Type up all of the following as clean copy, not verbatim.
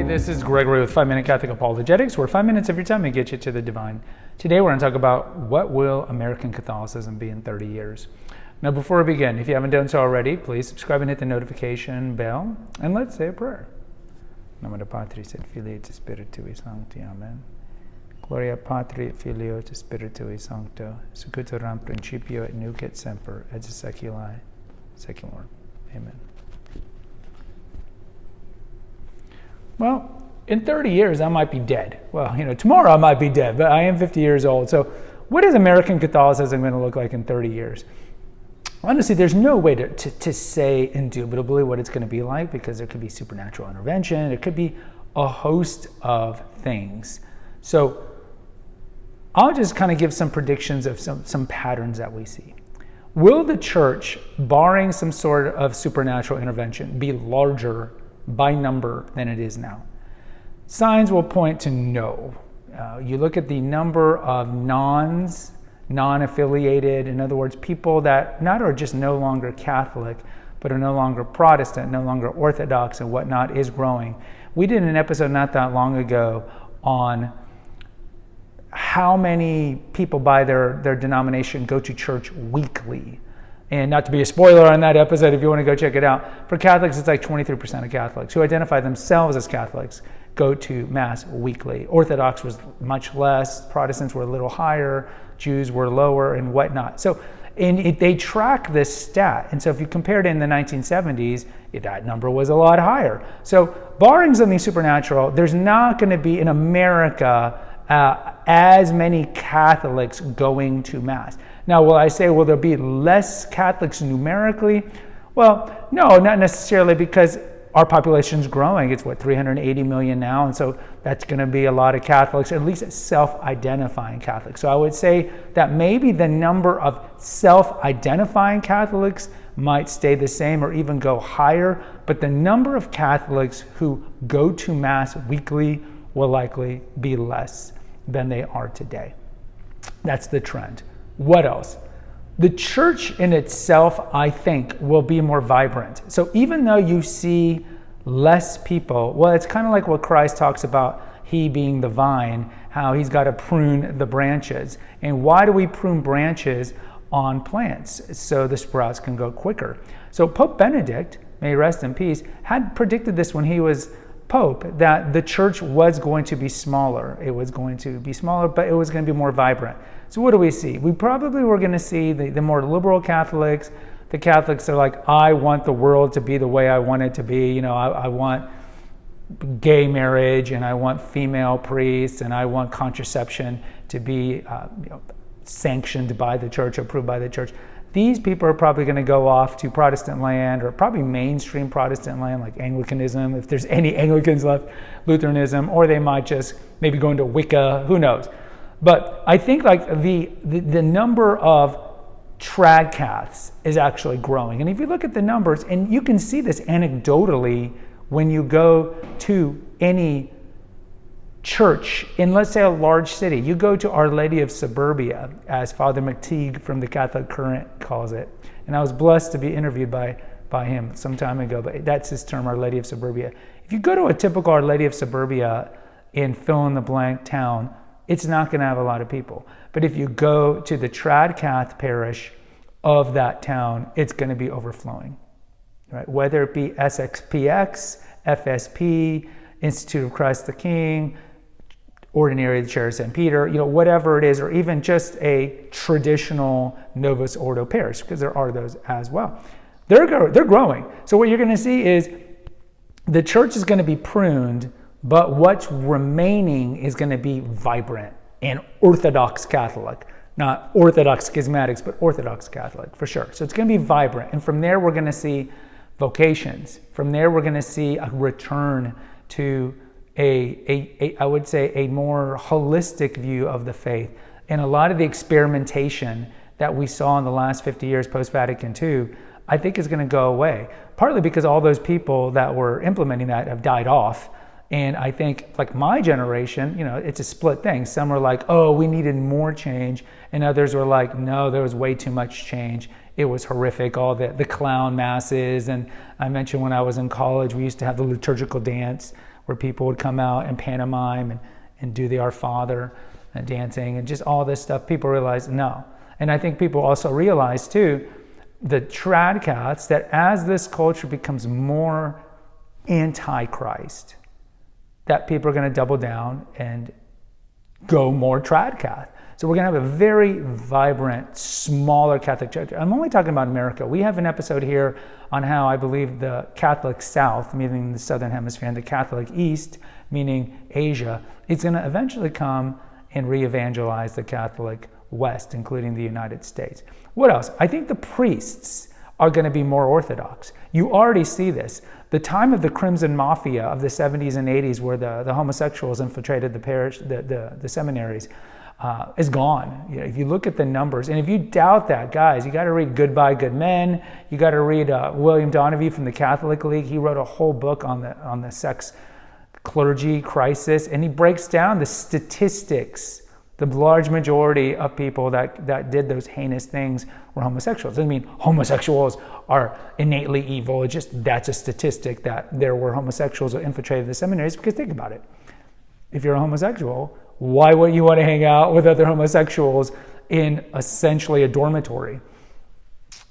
This is Gregory with 5 Minute Catholic Apologetics, where 5 minutes of your time may get you to the divine. Today we're going to talk about what will American Catholicism be in 30 years. Now before we begin, if you haven't done so already, please subscribe and hit the notification bell, and let's say a prayer. Nomine Patris et Filii et Spiritui Sancti. Amen. Gloria Patri et Filio et Spiritui Sancto, sic ut eram principio et nunc et semper, et seculi seculorum. Amen. Well, in 30 years, I might be dead. Well, tomorrow I might be dead, but I am 50 years old. So what is American Catholicism going to look like in 30 years? Honestly, there's no way to say indubitably what it's going to be like, because there could be supernatural intervention. It could be a host of things. So I'll just kind of give some predictions of some patterns that we see. Will the church, barring some sort of supernatural intervention, be larger by number than it is now? Signs will point to no. You look at the number of non-affiliated, in other words, people that not are just no longer Catholic, but are no longer Protestant, no longer Orthodox and whatnot, is growing. We did an episode not that long ago on how many people by their denomination go to church weekly. And not to be a spoiler on that episode, if you want to go check it out, for Catholics, it's like 23% of Catholics who identify themselves as Catholics go to Mass weekly. Orthodox was much less, Protestants were a little higher, Jews were lower, and whatnot. So they track this stat. And so if you compared it in the 1970s, that number was a lot higher. So barring something supernatural, there's not going to be in America as many Catholics going to Mass. Now, will I say, will there be less Catholics numerically? Well, no, not necessarily, because our population's growing. It's 380 million now, and so that's going to be a lot of Catholics, at least self-identifying Catholics. So I would say that maybe the number of self-identifying Catholics might stay the same or even go higher, but the number of Catholics who go to Mass weekly will likely be less than they are today. That's the trend. What else? The church in itself, I think, will be more vibrant. So even though you see less people, well, it's kind of like what Christ talks about, he being the vine, how he's got to prune the branches. And why do we prune branches on plants? So the sprouts can go quicker. So Pope Benedict, may he rest in peace, had predicted this when he was Pope, that the church was going to be smaller. It was going to be smaller, but it was going to be more vibrant. So what do we see? We probably were going to see the more liberal Catholics. The Catholics are like, I want the world to be the way I want it to be. I want gay marriage, and I want female priests, and I want contraception to be sanctioned by the church, approved by the church. These people are probably going to go off to Protestant land, or probably mainstream Protestant land like Anglicanism, if there's any Anglicans left, Lutheranism, or they might just maybe go into Wicca, who knows. But I think like the number of trad caths is actually growing. And if you look at the numbers, and you can see this anecdotally when you go to any church in, let's say, a large city. You go to Our Lady of Suburbia, as Father McTeague from the Catholic Current calls it. And I was blessed to be interviewed by him some time ago, but that's his term, Our Lady of Suburbia. If you go to a typical Our Lady of Suburbia in fill-in-the-blank town, it's not going to have a lot of people. But if you go to the trad cath parish of that town, it's going to be overflowing, right? Whether it be SXPX, FSP, Institute of Christ the King, Ordinary of the Chair of St. Peter, whatever it is, or even just a traditional Novus Ordo parish, because there are those as well. They're growing. So what you're going to see is the church is going to be pruned, but what's remaining is going to be vibrant and Orthodox Catholic. Not Orthodox schismatics, but Orthodox Catholic, for sure. So it's going to be vibrant. And from there, we're going to see vocations. From there, we're going to see a return to I would say, a more holistic view of the faith. And a lot of the experimentation that we saw in the last 50 years post-Vatican II, I think is going to go away. Partly because all those people that were implementing that have died off. And I think, like my generation, it's a split thing. Some are like, oh, we needed more change. And others were like, no, there was way too much change. it was horrific, all the clown masses. And I mentioned when I was in college, we used to have the liturgical dance where people would come out and pantomime and do the Our Father and dancing and just all this stuff. People realized no. And I think people also realize too, the trad Caths, that as this culture becomes more anti-Christ, that people are going to double down and go more trad Cath. So we're going to have a very vibrant, smaller Catholic Church. I'm only talking about America. We have an episode here on how I believe the Catholic South, meaning the Southern Hemisphere, and the Catholic East, meaning Asia, is going to eventually come and re-evangelize the Catholic West, including the United States. What else? I think the priests are going to be more Orthodox. You already see this. The time of the Crimson Mafia of the 70s and 80s, where the homosexuals infiltrated the parish, the seminaries, is gone. You know, if you look at the numbers, and if you doubt that, guys, you got to read Goodbye Good Men. You got to read William Donovan from the Catholic League. He wrote a whole book on the sex clergy crisis, and he breaks down the statistics. The large majority of people that did those heinous things were homosexuals. Doesn't mean homosexuals are innately evil. It's just that's a statistic that there were homosexuals who infiltrated the seminaries. Because think about it. If you're a homosexual, why would you want to hang out with other homosexuals in essentially a dormitory?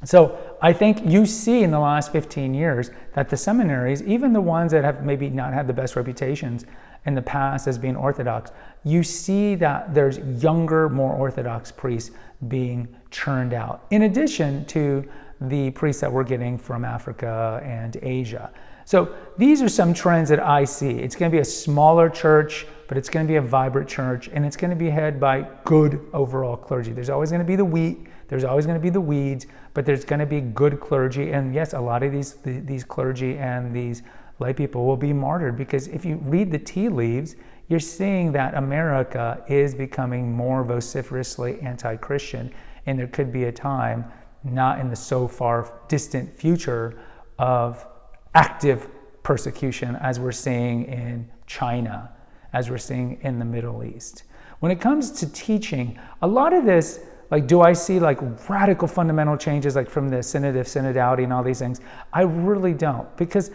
So I think you see in the last 15 years that the seminaries, even the ones that have maybe not had the best reputations in the past as being Orthodox, you see that there's younger, more Orthodox priests being churned out, in addition to the priests that we're getting from Africa and Asia. So these are some trends that I see. It's going to be a smaller church, but it's going to be a vibrant church, and it's going to be headed by good overall clergy. There's always going to be the wheat, there's always going to be the weeds, but there's going to be good clergy. And yes, a lot of these clergy and these lay people will be martyred, because if you read the tea leaves, you're seeing that America is becoming more vociferously anti-Christian, and there could be a time, not in the so far distant future, of active persecution as we're seeing in China, as we're seeing in the Middle East. When it comes to teaching, a lot of this, like, do I see like radical fundamental changes like from the synod of synodality and all these things? I really don't, because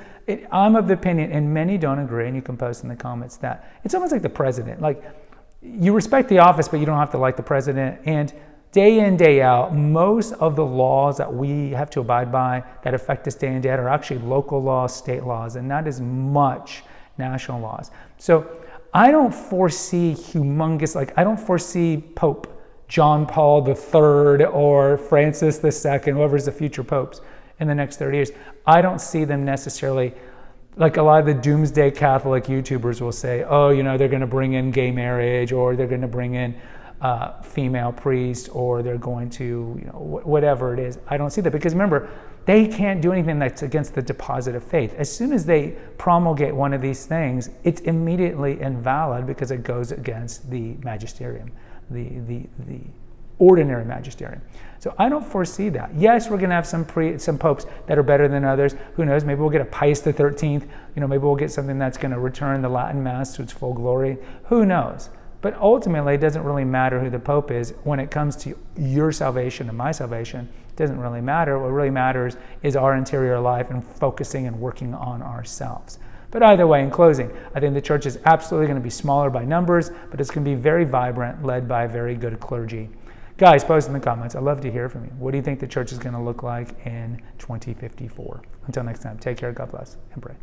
I'm of the opinion, and many don't agree, and you can post in the comments, that it's almost like the president. Like, you respect the office, but you don't have to like the president. And day in, day out, most of the laws that we have to abide by that affect us day in, day out are actually local laws, state laws, and not as much national laws. So I don't foresee humongous, like I don't foresee Pope John Paul III or Francis II, whoever's the future popes in the next 30 years. I don't see them necessarily, like a lot of the doomsday Catholic YouTubers will say, oh, you know, they're going to bring in gay marriage, or they're going to bring in female priests, or they're going to, you know, whatever it is. I don't see that, because remember, they can't do anything that's against the deposit of faith. As soon as they promulgate one of these things, it's immediately invalid because it goes against the magisterium, the ordinary magisterium. So I don't foresee that. Yes, we're going to have some popes that are better than others. Who knows? Maybe we'll get a Pius XIII. You know, maybe we'll get something that's going to return the Latin Mass to its full glory. Who knows? But ultimately, it doesn't really matter who the Pope is when it comes to your salvation and my salvation. It doesn't really matter. What really matters is our interior life and focusing and working on ourselves. But either way, in closing, I think the church is absolutely going to be smaller by numbers, but it's going to be very vibrant, led by very good clergy. Guys, post in the comments. I'd love to hear from you. What do you think the church is going to look like in 2054? Until next time, take care, God bless, and pray.